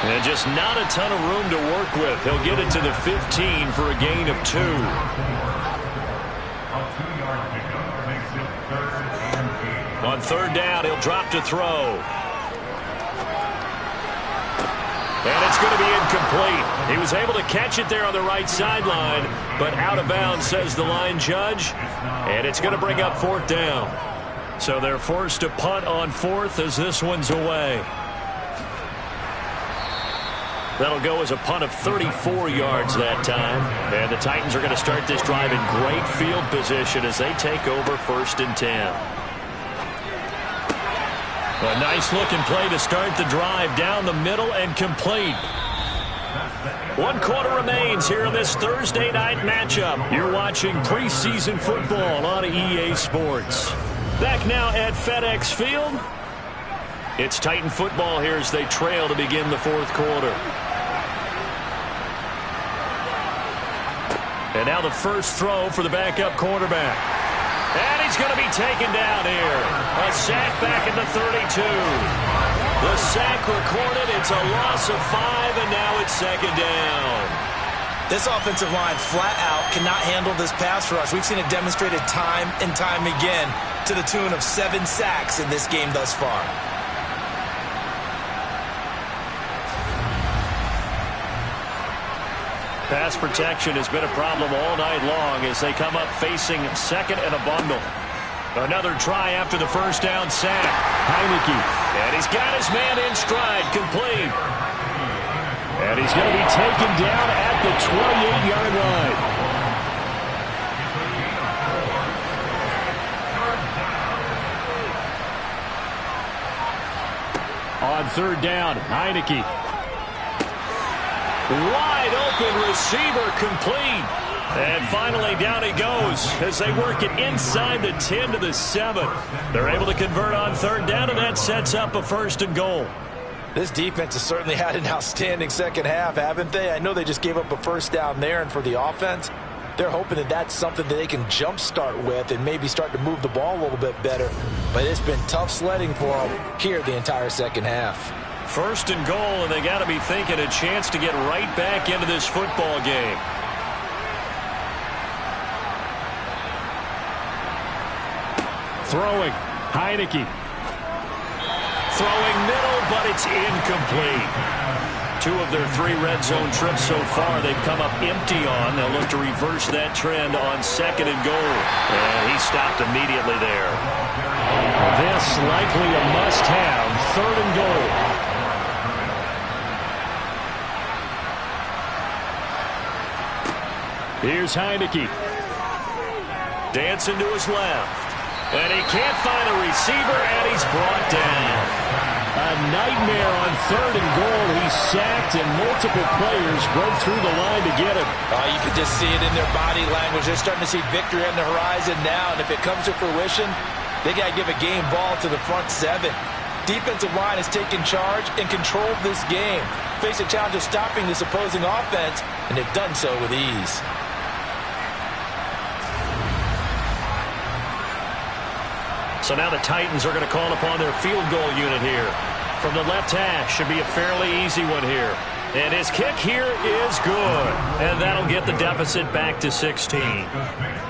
And just not a ton of room to work with. He'll get it to the 15 for a gain of 2. On third down, he'll drop to throw. And it's going to be incomplete. He was able to catch it there on the right sideline, but out of bounds, says the line judge. And it's going to bring up 4th down. So they're forced to punt on 4th as this one's away. That'll go as a punt of 34 yards that time. And the Titans are going to start this drive in great field position as they take over 1st and 10. A nice-looking play to start the drive down the middle and complete. 1 quarter remains here in this Thursday night matchup. You're watching preseason football on EA Sports. Back now at FedEx Field. It's Titan football here as they trail to begin the 4th quarter. And now the first throw for the backup quarterback. And he's going to be taken down here. A sack back at the 32. The sack recorded. It's a loss of 5, and now it's 2nd down. This offensive line flat out cannot handle this pass rush. We've seen it demonstrated time and time again to the tune of 7 sacks in this game thus far. Pass protection has been a problem all night long as they come up facing 2nd and a bundle. Another try after the first down sack. Heineke. And he's got his man in stride, complete. And he's going to be taken down at the 28-yard line. On third down, Heineke. Wide open receiver, complete. And finally down he goes as they work it inside the 10 to the 7. They're able to convert on third down, and that sets up a 1st and goal. This defense has certainly had an outstanding second half, haven't they? I know they just gave up a first down there, and for the offense, they're hoping that that's something that they can jumpstart with and maybe start to move the ball a little bit better. But it's been tough sledding for them here the entire second half. 1st and goal, and they got to be thinking a chance to get right back into this football game. Throwing, Heineke. Throwing middle, but it's incomplete. 2 of their 3 red zone trips so far they've come up empty on. They'll look to reverse that trend on 2nd and goal. And he stopped immediately there. This likely a must-have, 3rd and goal. Here's Heineke. Dancing to his left. And he can't find a receiver, and he's brought down. A nightmare on 3rd and goal. He's sacked, and multiple players broke through the line to get him. You can just see it in their body language. They're starting to see victory on the horizon now, and if it comes to fruition, they got to give a game ball to the front 7. Defensive line has taken charge and controlled this game. Face a challenge of stopping this opposing offense, and they've done so with ease. So now the Titans are going to call upon their field goal unit here. From the left hash, should be a fairly easy one here. And his kick here is good. And that'll get the deficit back to 16.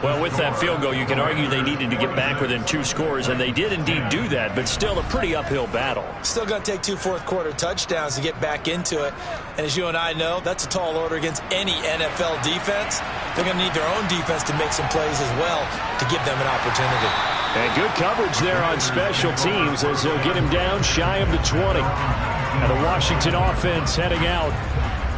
Well, with that field goal, you can argue they needed to get back within 2 scores, and they did indeed do that, but still a pretty uphill battle. Still going to take 2 fourth-quarter touchdowns to get back into it. And as you and I know, that's a tall order against any NFL defense. They're going to need their own defense to make some plays as well to give them an opportunity. And good coverage there on special teams as they'll get him down shy of the 20. And the Washington offense heading out.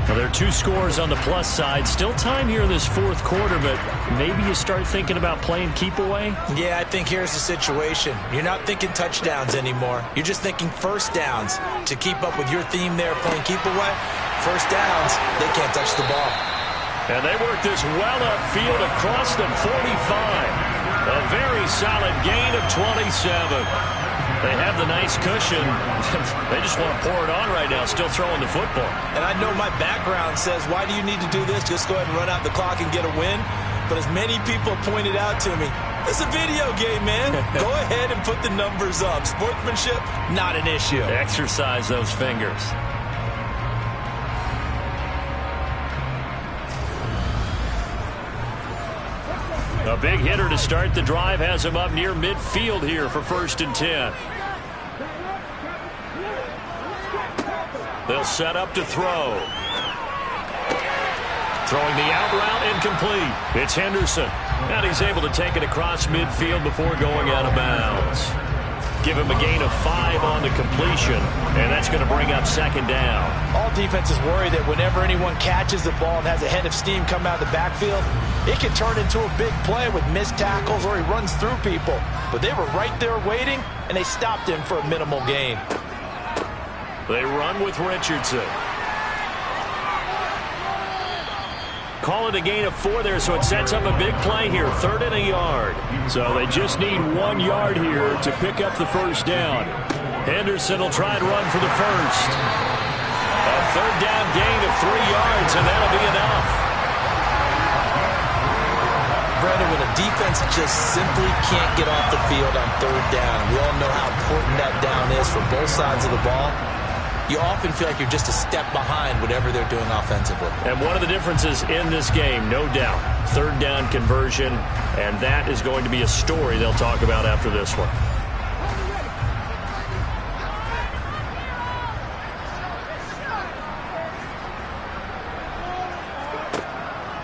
Well, there are 2 scores on the plus side. Still time here in this 4th quarter, but maybe you start thinking about playing keep away? Yeah, I think here's the situation. You're not thinking touchdowns anymore. You're just thinking first downs. To keep up with your theme there, playing keep away, first downs, they can't touch the ball. And they work this well upfield across the 45. A very solid gain of 27. They have the nice cushion. They just want to pour it on right now, still throwing the football. And I know my background says, why do you need to do this? Just go ahead and run out the clock and get a win. But as many people pointed out to me, it's a video game, man. Go ahead and put the numbers up. Sportsmanship, not an issue. Exercise those fingers. A big hitter to start the drive has him up near midfield here for 1st and 10. They'll set up to throw. Throwing the out route incomplete. It's Henderson. And he's able to take it across midfield before going out of bounds. Give him a gain of 5 on the completion, and that's going to bring up 2nd down. All defenses worry that whenever anyone catches the ball and has a head of steam come out of the backfield, it can turn into a big play with missed tackles or he runs through people. But they were right there waiting, and they stopped him for a minimal gain. They run with Richardson. Call it a gain of 4 there, so it sets up a big play here. 3rd and a yard. So they just need 1 yard here to pick up the 1st down. Henderson will try and run for the 1st. A 3rd down gain of 3 yards, and that'll be enough. Brandon, when a defense just simply can't get off the field on 3rd down, we all know how important that down is for both sides of the ball. You often feel like you're just a step behind whatever they're doing offensively. And one of the differences in this game, no doubt, 3rd down conversion, and that is going to be a story they'll talk about after this one.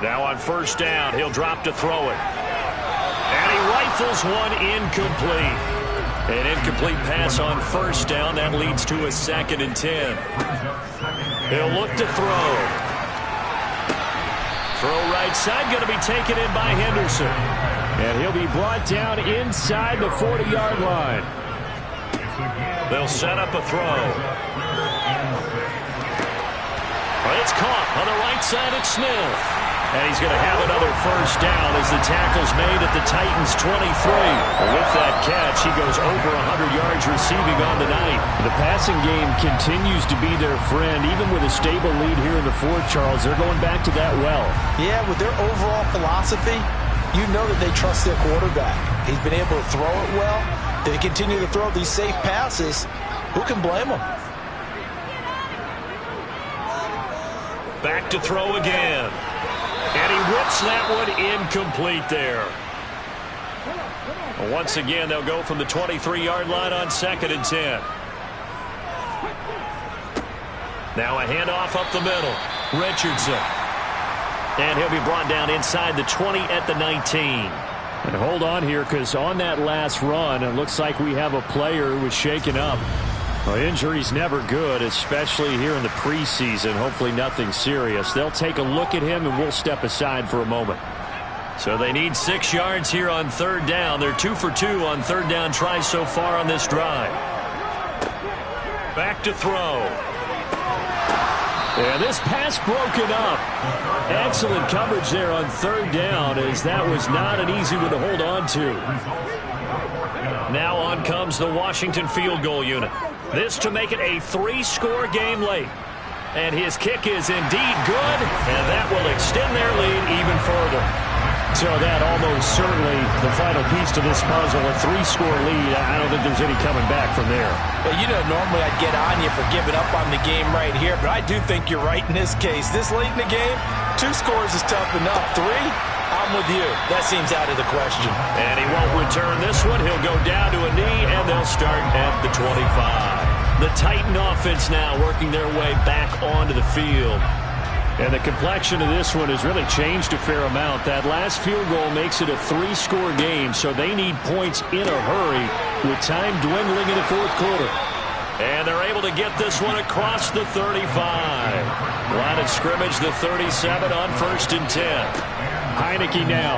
Now on 1st down, he'll drop to throw it. And he rifles one incomplete. An incomplete pass on 1st down. That leads to a 2nd and 10. He'll look to throw. Throw right side, going to be taken in by Henderson. And he'll be brought down inside the 40-yard line. They'll set up a throw. Well, it's caught on the right side at Smith. And he's going to have another 1st down as the tackle's made at the Titans' 23. With that catch, he goes over 100 yards receiving on the night. The passing game continues to be their friend. Even with a stable lead here in the 4th, Charles, they're going back to that well. Yeah, with their overall philosophy, you know that they trust their quarterback. He's been able to throw it well. They continue to throw these safe passes. Who can blame them? Back to throw again. And he whips that one incomplete there. Once again, they'll go from the 23-yard line on 2nd and 10. Now a handoff up the middle. Richardson. And he'll be brought down inside the 20 at the 19. And hold on here, because on that last run, it looks like we have a player who was shaken up. Well, injury's never good, especially here in the preseason. Hopefully nothing serious. They'll take a look at him, and we'll step aside for a moment. So they need 6 yards here on 3rd down. They're 2 for 2 on 3rd down tries so far on this drive. Back to throw. And this pass broken up. Excellent coverage there on 3rd down, as that was not an easy one to hold on to. Now on comes the Washington field goal unit. This to make it a 3-score game late. And his kick is indeed good, and that will extend their lead even further. So that almost certainly the final piece to this puzzle, a 3-score lead. I don't think there's any coming back from there. Well, you know, normally I'd get on you for giving up on the game right here, but I do think you're right in this case. This late in the game, 2 scores is tough enough. 3, I'm with you. That seems out of the question. And he won't return this one. He'll go down to a knee, and they'll start at the 25. The Titan offense now working their way back onto the field. And the complexion of this one has really changed a fair amount. That last field goal makes it a 3-score game, so they need points in a hurry with time dwindling in the 4th quarter. And they're able to get this one across the 35. Line of scrimmage, the 37 on 1st and 10. Heineke now.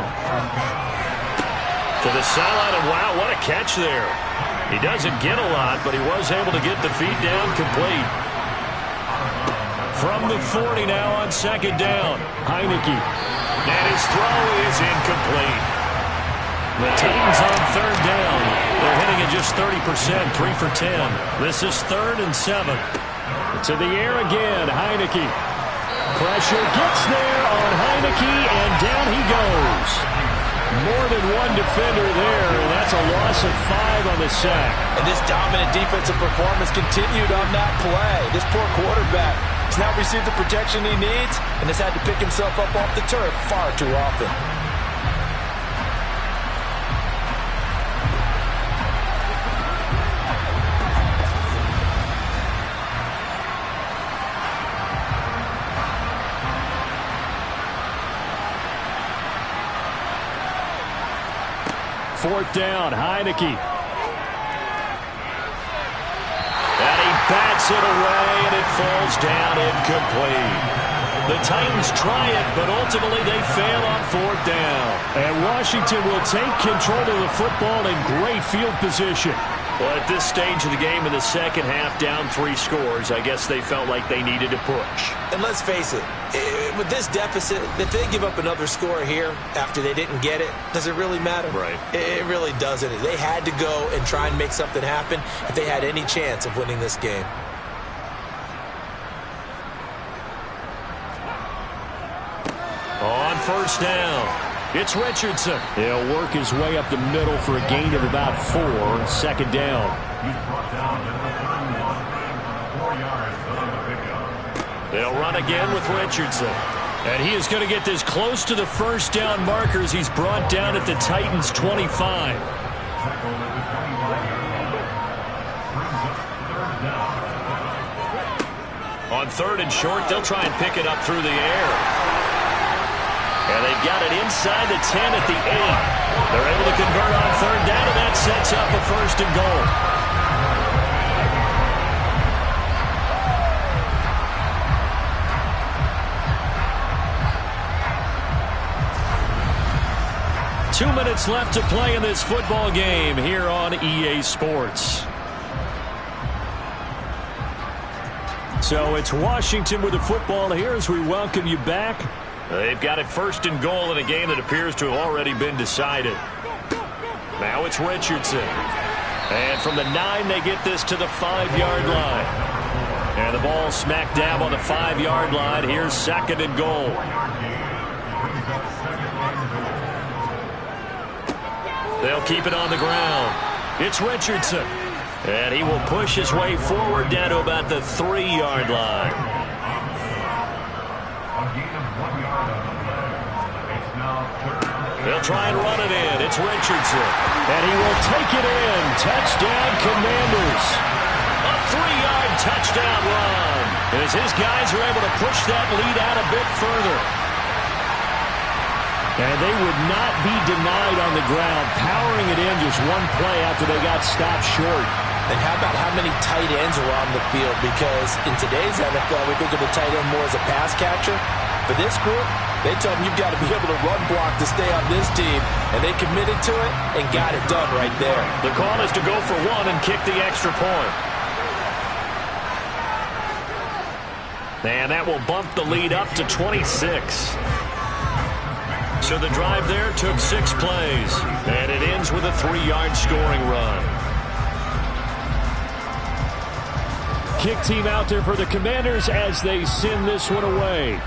To the sideline, and wow, what a catch there. He doesn't get a lot, but he was able to get the feet down complete. From the 40 now on 2nd down. Heineke. And his throw is incomplete. The Titans on third down. They're hitting at just 30%, 3 for 10. This is 3rd and 7. To the air again, Heineke. Pressure gets there on Heineke, and down he goes. More than one defender there, and that's a loss of 5 on the sack. And this dominant defensive performance continued on that play. This poor quarterback has now received the protection he needs and has had to pick himself up off the turf far too often. Fourth down, Heineke. And he bats it away, and it falls down incomplete. The Titans try it, but ultimately they fail on fourth down. And Washington will take control of the football in great field position. Well, at this stage of the game in the second half, down 3 scores, I guess they felt like they needed to push. And let's face it, with this deficit, if they give up another score here after they didn't get it, does it really matter? Right. It really doesn't. They had to go and try and make something happen if they had any chance of winning this game. On first down, it's Richardson. He'll work his way up the middle for a gain of about 4, second down. They'll run again with Richardson. And he is going to get this close to the first down markers. He's brought down at the Titans' 25. On 3rd and short, they'll try and pick it up through the air. And they've got it inside the 10 at the 8. They're able to convert on 3rd down, and that sets up a 1st and goal. Two minutes left to play in this football game here on EA Sports. So it's Washington with the football here as we welcome you back. They've got it 1st and goal in a game that appears to have already been decided. Now it's Richardson. And from the 9, they get this to the 5-yard line. And the ball smack dab on the 5-yard line. Here's 2nd and goal. They'll keep it on the ground. It's Richardson. And he will push his way forward down to about the 3-yard line. They'll try and run it in. It's Richardson. And he will take it in. Touchdown, Commanders. A 3-yard touchdown run. As his guys are able to push that lead out a bit further. And they would not be denied on the ground, powering it in just one play after they got stopped short. And how about how many tight ends are on the field? Because in today's NFL, we think of the tight end more as a pass catcher. For this group, they tell them you've got to be able to run block to stay on this team. And they committed to it and got it done right there. The call is to go for 1 and kick the extra point. And that will bump the lead up to 26. So the drive there took 6 plays. And it ends with a 3-yard scoring run. Kick team out there for the Commanders as they send this one away.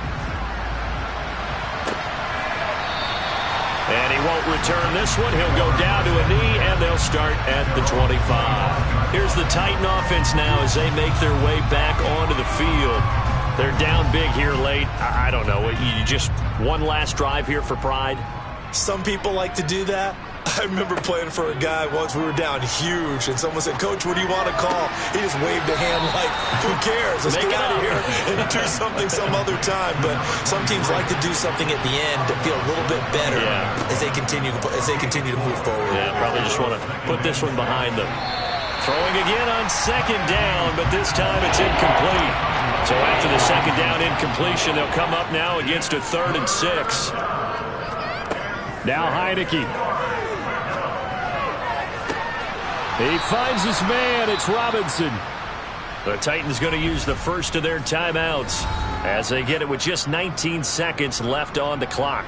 And he won't return this one. He'll go down to a knee, and they'll start at the 25. Here's the Titan offense now as they make their way back onto the field. They're down big here late. I don't know. You just one last drive here for pride? Some people like to do that. I remember playing for a guy once. We were down huge, and someone said, "Coach, what do you want to call?" He just waved a hand like, "Who cares? Let's get out of here and do something some other time." But some teams like to do something at the end to feel a little bit better as they continue to move forward. Yeah, probably just want to put this one behind them. Throwing again on 2nd down, but this time it's incomplete. So after the 2nd down incompletion, they'll come up now against a 3rd and 6. Now Heineke. He finds his man. It's Robinson. The Titans going to use the first of their timeouts as they get it with just 19 seconds left on the clock.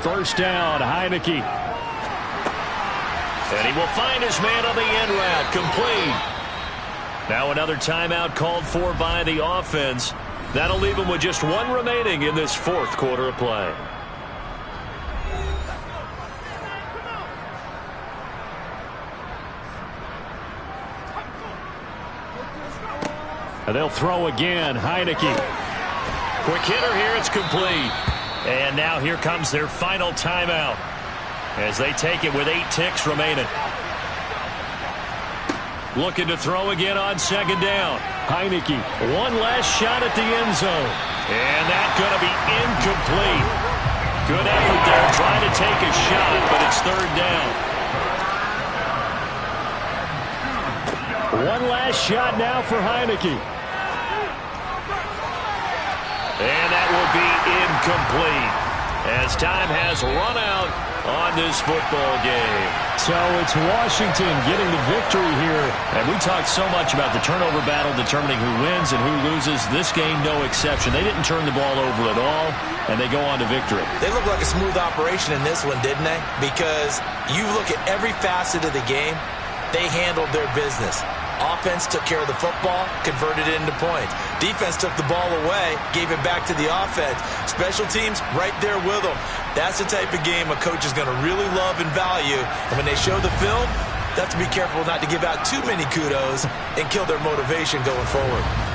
First down, Heineke. And he will find his man on the end route, complete. Now another timeout called for by the offense. That'll leave him with just one remaining in this fourth quarter of play. And they'll throw again, Heineke. Quick hitter here, it's complete. And now here comes their final timeout as they take it with 8 ticks remaining. Looking to throw again on second down. Heineke, one last shot at the end zone. And that's going to be incomplete. Good effort there trying to take a shot, but it's third down. One last shot now for Heineke. And that will be incomplete as time has run out on this football game. So it's Washington getting the victory here. And we talked so much about the turnover battle determining who wins and who loses. This game, no exception. They didn't turn the ball over at all, and they go on to victory. They look like a smooth operation in this one, didn't they? Because you look at every facet of the game, they handled their business. Offense took care of the football, converted it into points. Defense took the ball away, gave it back to the offense. Special teams right there with them. That's the type of game a coach is going to really love and value. And when they show the film, they have to be careful not to give out too many kudos and kill their motivation going forward.